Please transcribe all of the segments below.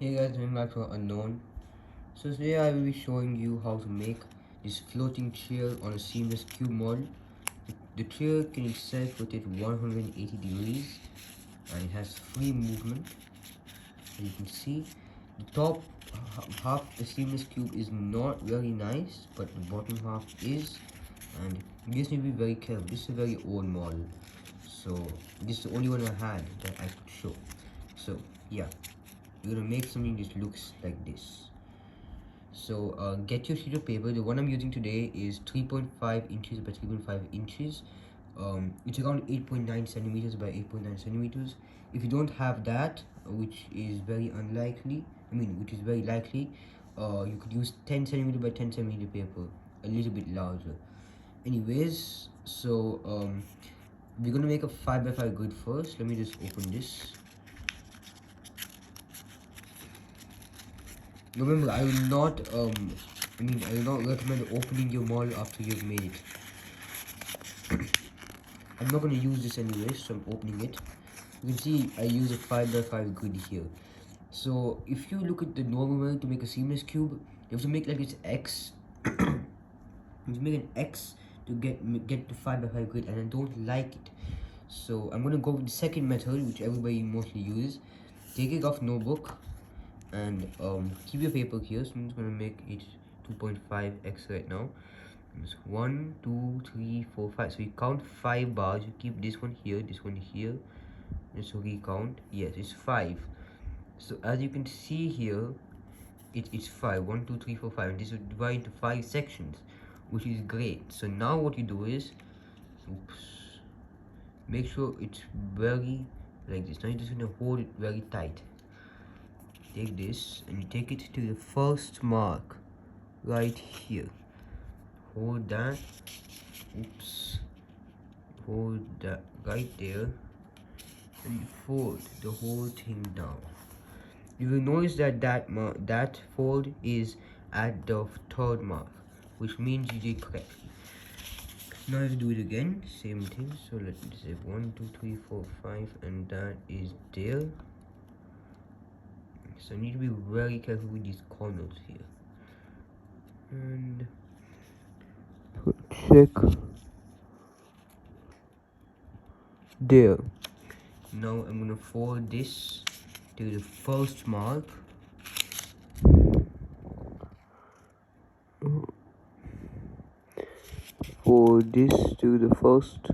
Hey guys, welcome back to Unknown. So today I will be showing you how to make this floating chair on a seamless cube model. The chair can itself rotate 180 degrees and it has free movement. As you can see, the top half of the seamless cube is not very nice, but the bottom half is, and you just need to be very careful. This is a very old model, so this is the only one I had that I could show. So yeah, you're gonna make something that looks like this. So get your sheet of paper. The one I'm using today is 3.5 inches by 3.5 inches. It's around 8.9 centimeters by 8.9 centimeters. If you don't have that, which is very unlikely, which is very likely, you could use 10 centimeter by 10 centimeter paper, a little bit larger. Anyways, so we're gonna make a 5 by 5 grid first. Let me just open this. Remember, I will not recommend opening your model after you've made it. I'm not going to use this anyway, so I'm opening it. You can see I use a 5 by 5 grid here. So if you look at the normal way to make a seamless cube, you have to make like this X. You have to make an X to get the 5 by 5 grid, and I don't like it. So I'm going to go with the second method, which everybody mostly uses. Take it off notebook and keep your paper here. So I'm just gonna make it 2.5x right now. It's 1 2 3 4 5. So you count 5 bars. You keep this one here, just recount. Yes, it's 5. So as you can see here, it's 5 1 2 3 4 5, and this will divide into 5 sections, which is great. So now what you do is, make sure it's very like this. Now you're just gonna hold it very tight. Take this and you take it to the first mark right here. Hold that. Hold that right there and fold the whole thing down. You will notice that that fold is at the third mark, which means you did correctly. Now let's do it again, same thing. So let me say 1 2 3 4 5, and that is there. So I need to be very careful with these corners here. And check there. Now I'm gonna fold this to the first mark. Fold this to the first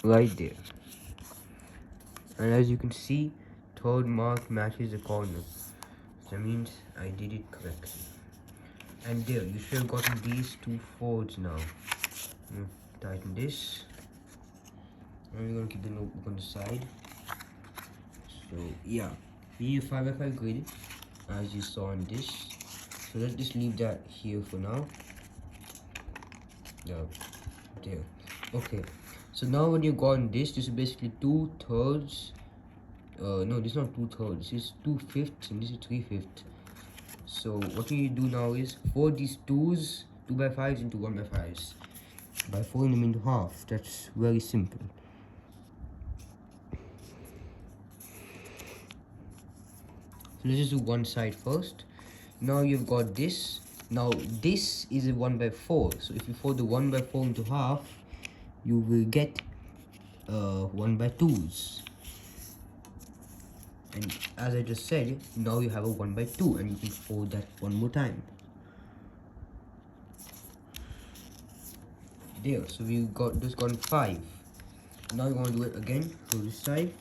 right there. And as you can see, third mark matches the corner. So that means I did it correctly. And there, you should have gotten these two folds now. Tighten this. And we're gonna keep the notebook on the side. So yeah, we need a 5 by 5 grid, as you saw on this. So let's just leave that here for now. Yeah, there. Okay, so now when you got on this is basically 2/3. No, this is not 2/3. This is 2/5 and this is 3/5. So what you do now is fold these 2s, 2 by 5s into 1 by 5s by folding them into half. That's very simple. So let's just do one side first. Now you've got this. Now this is a 1 by 4. So if you fold the 1 by 4 into half, you will get 1 by 2s. And as I just said, now you have a 1 by 2, and you can fold that one more time. There, so we got this gone 5. Now you want to do it again to this side.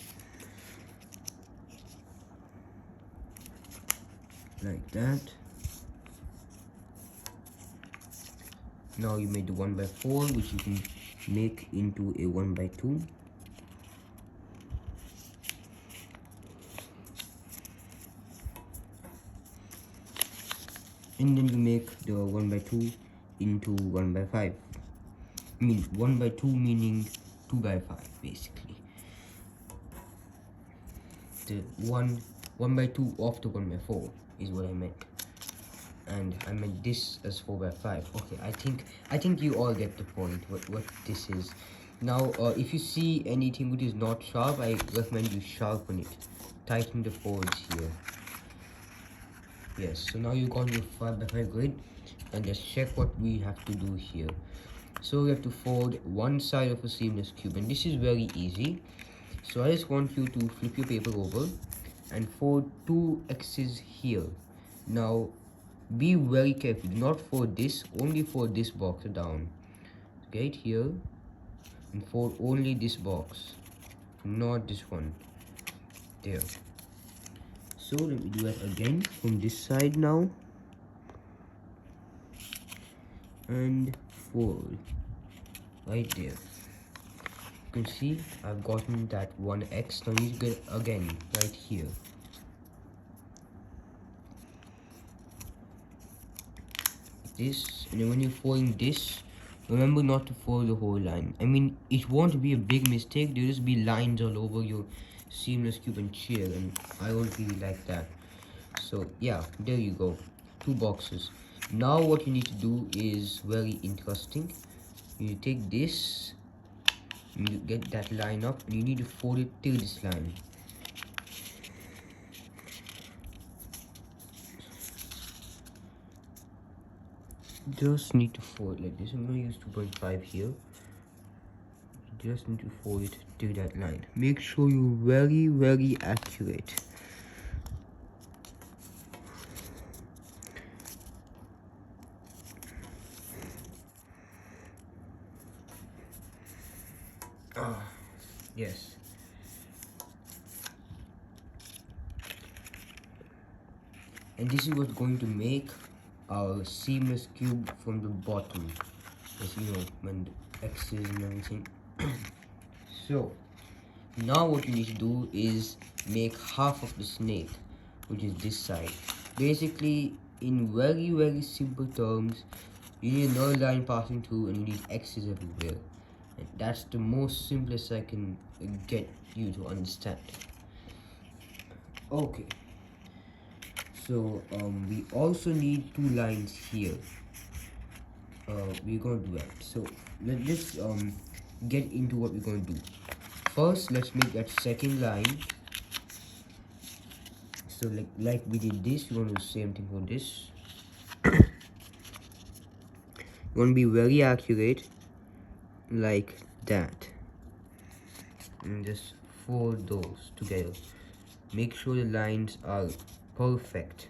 Like that. Now you made the 1 by 4, which you can make into a 1 by 2. And then you make the 1 by 2 into 1 by 5. 1 by 2 meaning 2 by 5 basically. The 1 by 2 of the 1 by 4 is what I meant. And I meant this as 4 by 5. Okay, I think you all get the point what this is. Now if you see anything which is not sharp, I recommend you sharpen it. Tighten the folds here. Yes, so now you got your 5x5 grid, and let's check what we have to do here. So we have to fold one side of a seamless cube, and this is very easy. So I just want you to flip your paper over and fold two X's here. Now be very careful, do not fold this, only fold this box down. Get here and fold only this box, not this one. There. So let me do that again from this side now. And fold right there. You can see I've gotten that one X. Now you get again right here. This, and then when you're folding this, remember not to fold the whole line. I mean, it won't be a big mistake. There'll just be lines all over your seamless cube and chair, and I don't really like that. So yeah, there you go, two boxes. Now what you need to do is very interesting. You take this, and you get that line up, and you need to fold it till this line. Just need to fold like this. I'm going to use 2.5 here. Just need to fold it to that line. Make sure you're very accurate. Yes. And this is what's going to make our seamless cube from the bottom. As you know, when the X's and everything. So now what you need to do is make half of the snake, which is this side. Basically, in very simple terms, you need another line passing through and you need X's everywhere. And that's the most simplest I can get you to understand. Okay. So we also need two lines here. We're gonna do that. So let's get into what we're gonna do. First, let's make that second line. So like we did this, we're gonna do the same thing for this. You want to be very accurate, like that, and just fold those together. Make sure the lines are perfect.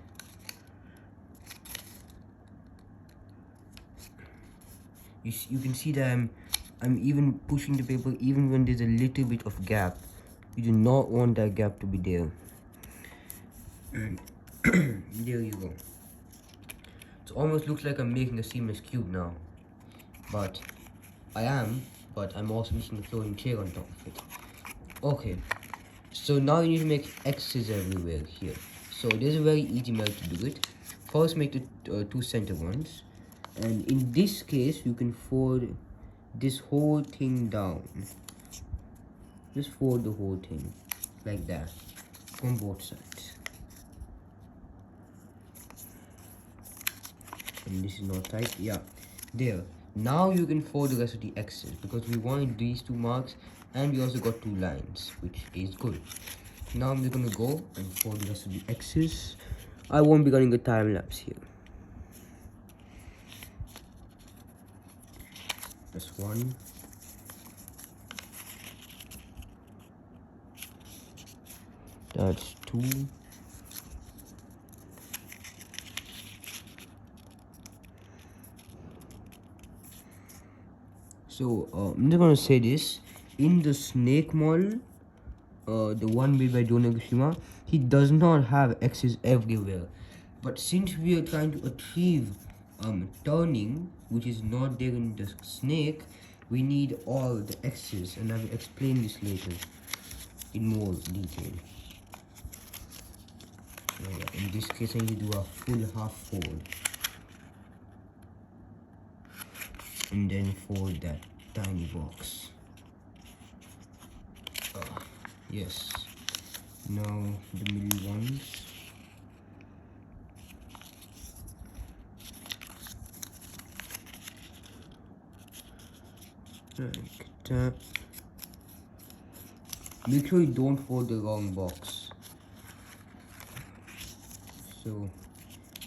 You can see that I'm even pushing the paper even when there's a little bit of gap. You do not want that gap to be there. There you go. It almost looks like I'm making a seamless cube now, but I'm also missing the floating chair on top of it. Okay, so now you need to make X's everywhere here. So there's a very easy method to do it. First, make the two center ones, and in this case you can fold this whole thing down. Just fold the whole thing like that on both sides. And this is not tight. Yeah, there. Now you can fold the rest of the X's because we wanted these two marks and we also got two lines, which is good. Now I'm just gonna go and fold the rest of the X's. I won't be running a time lapse here. That's one. That's two. So I'm just gonna say this. In the snake model, the one made by Donagashima, he does not have X's everywhere. But since we are trying to achieve turning, which is not there in the snake, we need all the X's, and I will explain this later in more detail. In this case, I need to do a full half fold, and then fold that tiny box. Yes. Now the middle ones. Like that. Make sure you don't fold the wrong box. So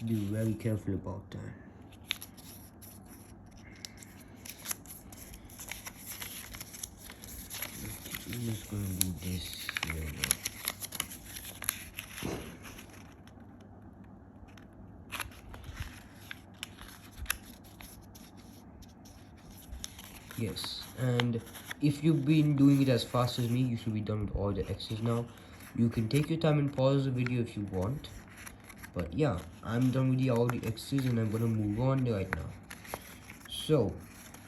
to be very careful about that. I'm just going to do this here now. Yes, and if you've been doing it as fast as me, you should be done with all the X's now. You can take your time and pause the video if you want. But yeah, I'm done with all the X's and I'm gonna move on right now. So,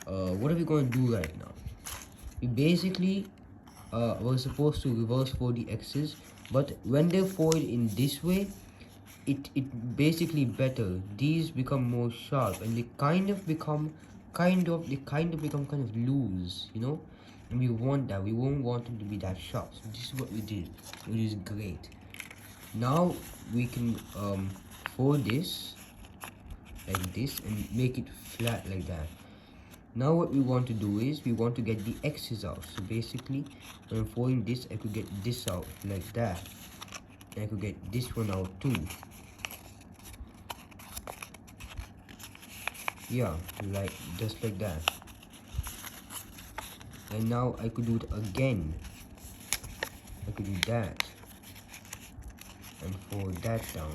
what are we gonna do right now? We basically we're supposed to reverse fold the X's, but when they fold in this way, it basically better. These become more sharp and they kind of become kind of loose, you know, and we want that. We won't want them to be that sharp, so this is what we did, which is great. Now we can fold this like this and make it flat like that. Now what we want to do is we want to get the X's out. So basically when I'm folding this, I could get this out like that, and I could get this one out too. Yeah, like just like that. And now I could do it again. I could do that and fold that down.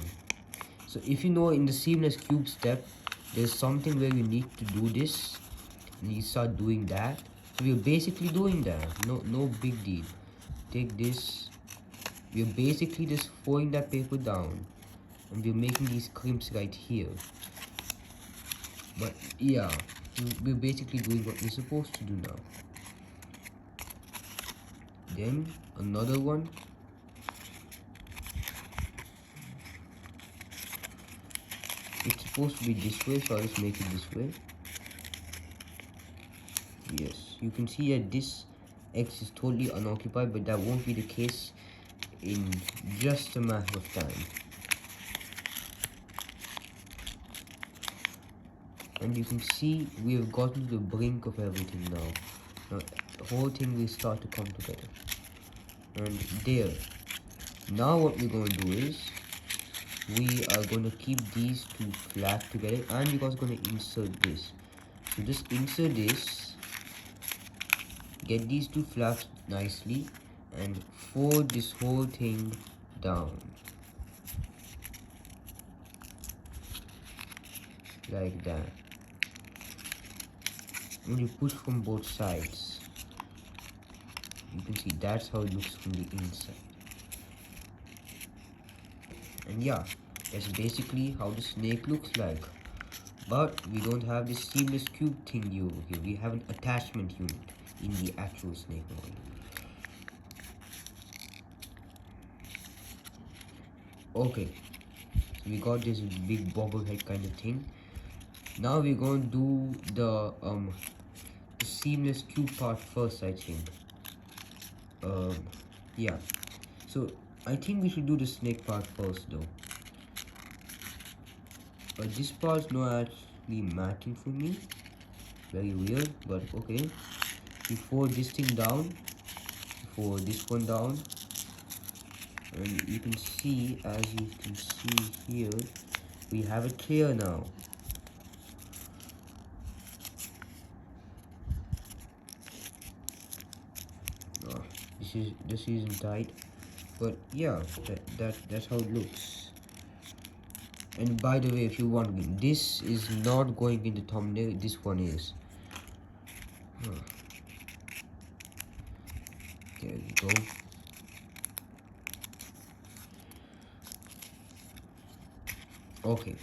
So if you know in the seamless cube step, there's something where you need to do this and you start doing that. So we're basically doing that. No big deal. Take this. We're basically just folding that paper down and we're making these crimps right here. But yeah, we're basically doing what we're supposed to do now. Then another one. It's supposed to be this way, so I'll just make it this way. Yes, you can see that this X is totally unoccupied, but that won't be the case in just a matter of time. And you can see we have gotten to the brink of everything now. Now the whole thing will start to come together. And there. Now what we're going to do is we are going to keep these two flat together and we're also going to insert this. So just insert this, get these two flaps nicely and fold this whole thing down like that. And you push from both sides. You can see that's how it looks from the inside. And yeah, that's basically how the snake looks like. But we don't have this seamless cube thingy over here. We have an attachment unit in the actual snake model. Okay, so we got this big bobblehead kind of thing. Now we're going to do the seamless cube part first, I think. Yeah, so I think we should do the snake part first though. But this part's not actually matching for me. Very weird, but okay. We fold this thing down, fold this one down, and you can see, as you can see here, we have it clear now. Oh, this isn't tight, but yeah, that's how it looks. And by the way, if you're wondering, this is not going in the thumbnail. This one is. There you go. Okay,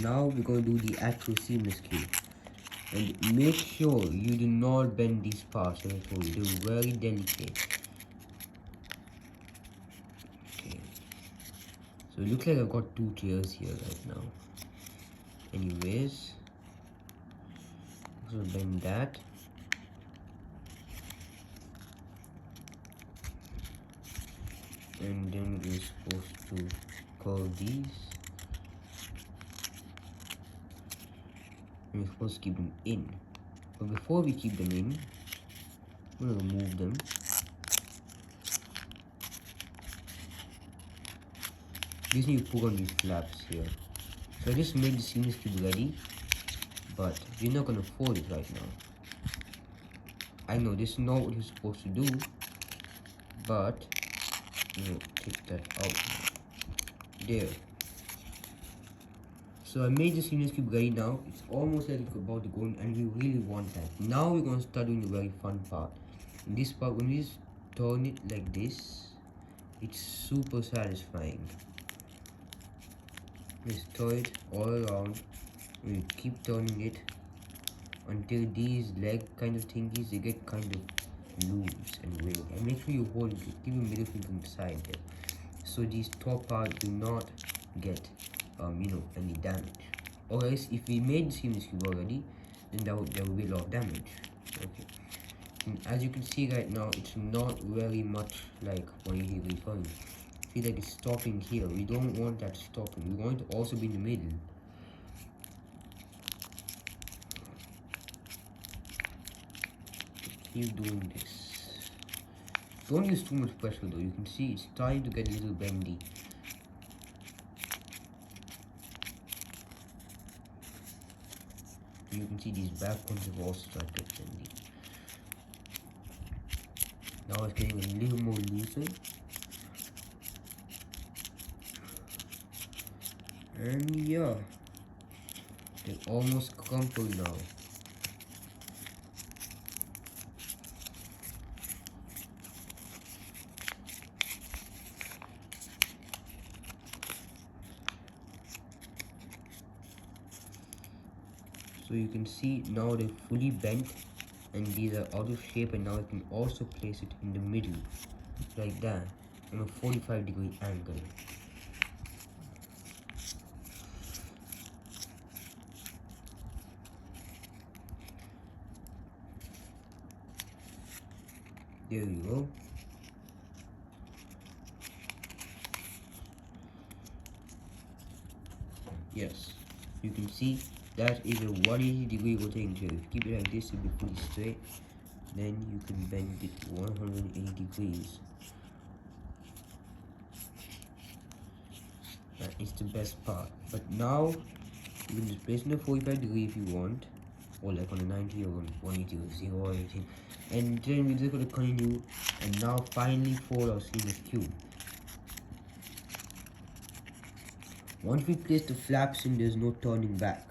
now we're going to do the actual seamless cube. And make sure you do not bend these parts, as I told you, they're very delicate. Okay. So it looks like I've got two tiers here right now. Anyways, so bend that. And then we're supposed to curve these. And we're supposed to keep them in. But before we keep them in, we're going to remove them. Just need to put on these flaps here. So I just made the seamless cube ready, but we're not gonna fold it right now. I know this is not what you're supposed to do, but take that out now. There. So I made the seamless cube ready now. It's almost like it's about to go in, and we really want that. Now we're gonna start doing the very fun part. In this part, when we just turn it like this, it's super satisfying. Just turn it all around. We keep turning it until these leg kind of thingies, they get kind of loose and weird. And make sure you hold it, give your middle finger on the side there, so these top parts do not get any damage. Or else if we made the seamless cube already, then there will be a lot of damage. Okay. And as you can see right now, it's not very much like what you hear recording. See, like it's stopping here. We don't want that stopping. We want it to also be in the middle. Keep doing this. Don't use too much pressure though. You can see it's starting to get a little bendy. You can see these back ones have also started to get bendy. Now it's getting a little more looser. And yeah, they're almost crumpled now. So you can see now they're fully bent and these are out of shape, and now I can also place it in the middle like that on a 45-degree angle. There you go. Yes, you can see that is a 180-degree rotating chair. If you keep it like this, it'll be fully straight. Then you can bend it 180 degrees. That is the best part. But now you can just place it in a 45-degree if you want, or like on a 90 or 180 or 0 or anything. And then we're just going to continue and now finally fold our seamless cube. Once we place the flaps in, there's no turning back.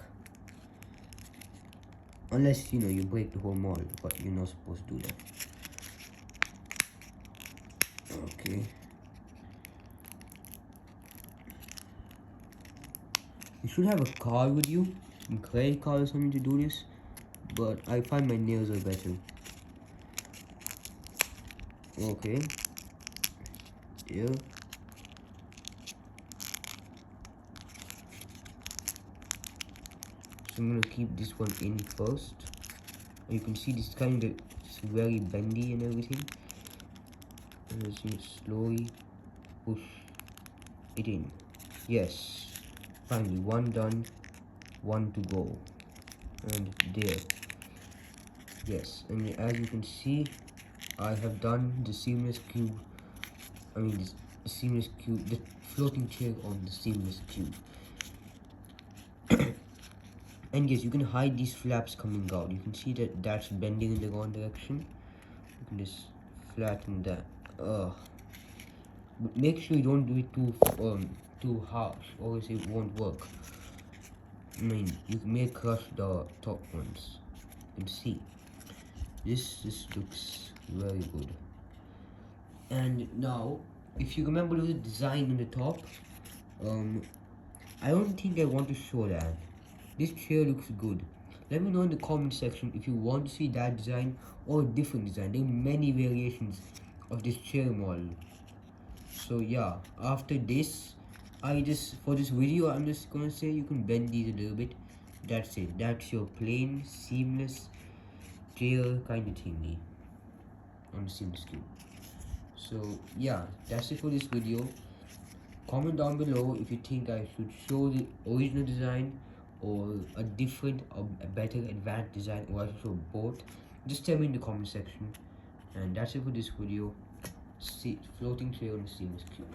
Unless, you break the whole model, but you're not supposed to do that. Okay. You should have a card with you, a credit card or something to do this, but I find my nails are better. Okay. Yeah. So I'm gonna keep this one in first. You can see this kind of very bendy and everything. And let's just slowly push it in. Yes. Finally, one done, one to go. And there. Yes, and as you can see, I have done the seamless cube. The seamless cube, the floating chair on the seamless cube. And yes, you can hide these flaps coming out. You can see that that's bending in the wrong direction. You can just flatten that. But make sure you don't do it too harsh, or else it won't work. You may crush the top ones. You can see this looks very good. And now, if you remember the design on the top, I don't think I want to show that. This chair looks good. Let me know in the comment section if you want to see that design or a different design. There are many variations of this chair model. So yeah, after this, for this video, I'm just gonna say you can bend these a little bit. That's it. That's your plain, seamless chair kind of thingy on the seamless cube. So yeah, that's it for this video. Comment down below if you think I should show the original design or a different or a better advanced design, or I should show both. Just tell me in the comment section. And that's it for this video. See, floating chair on the seamless cube.